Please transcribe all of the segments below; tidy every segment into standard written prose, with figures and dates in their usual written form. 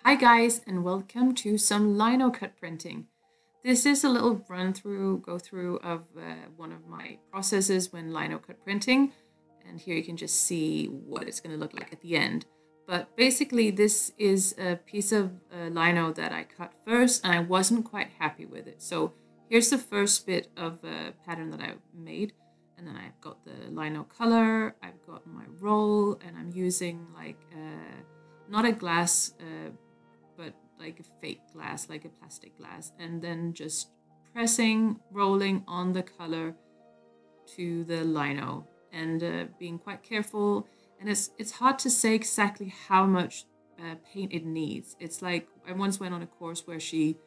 Hi guys, and welcome to some lino cut printing. This is a little go through of one of my processes when lino cut printing. And here you can just see what it's going to look like at the end. But basically this is a piece of lino that I cut first and I wasn't quite happy with it. So here's the first bit of a pattern that I made. And then I've got the lino color, I've got my roll, and I'm using like not a glass but like a fake glass, like a plastic glass, and then just pressing, rolling on the color to the lino and being quite careful. And it's hard to say exactly how much paint it needs. It's like I once went on a course where she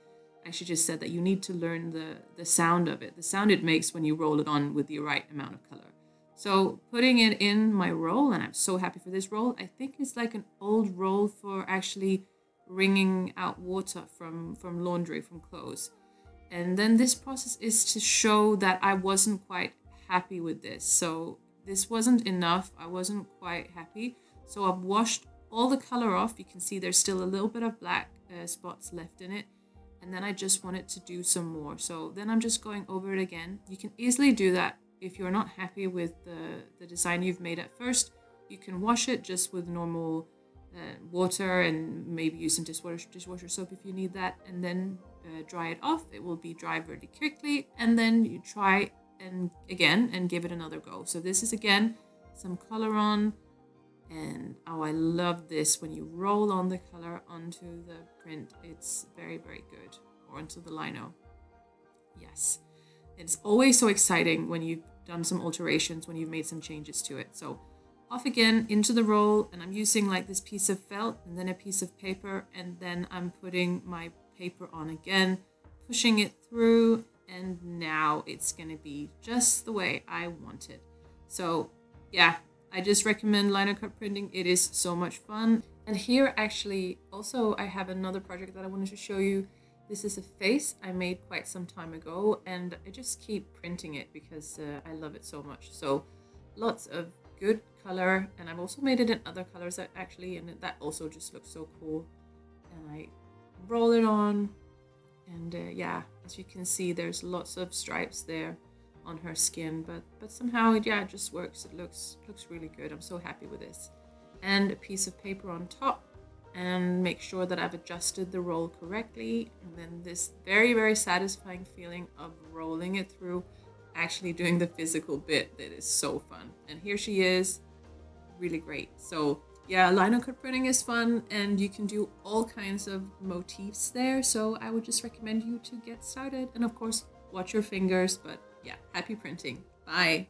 actually just said that you need to learn the sound of it, the sound it makes when you roll it on with the right amount of color. So putting it in my roll, and I'm so happy for this roll. I think it's like an old roll for actually wringing out water from laundry, from clothes. And then this process is to show that I wasn't quite happy with this. So this wasn't enough. I wasn't quite happy. So I've washed all the color off. You can see there's still a little bit of black spots left in it. And then I just wanted to do some more. So then I'm just going over it again. You can easily do that if you're not happy with the design you've made at first. You can wash it just with normal water and maybe use some dishwasher soap if you need that, and then dry it off. It will be dry really quickly, and then you try and again and give it another go. So this is again some color on, and oh, I love this when you roll on the color onto the print. It's very good, or onto the lino. Yes, it's always so exciting when you've done some alterations, when you've made some changes to it. So off again into the roll, and I'm using like this piece of felt and then a piece of paper, and then I'm putting my paper on again, pushing it through, and now it's gonna be just the way I want it. So yeah, I just recommend lino cut printing. It is so much fun. And here actually also I have another project that I wanted to show you. This is a face I made quite some time ago, and I just keep printing it because I love it so much. So lots of good color, and I've also made it in other colors actually, and that also just looks so cool. And I roll it on, and yeah, as you can see, there's lots of stripes there on her skin, but somehow it just works. It looks really good. I'm so happy with this. And a piece of paper on top, and make sure that I've adjusted the roll correctly, and then this very satisfying feeling of rolling it through, actually doing the physical bit, that is so fun. And here she is, really great. So yeah, lino cut printing is fun, and you can do all kinds of motifs there. So I would just recommend you to get started, and of course watch your fingers. But yeah, happy printing. Bye.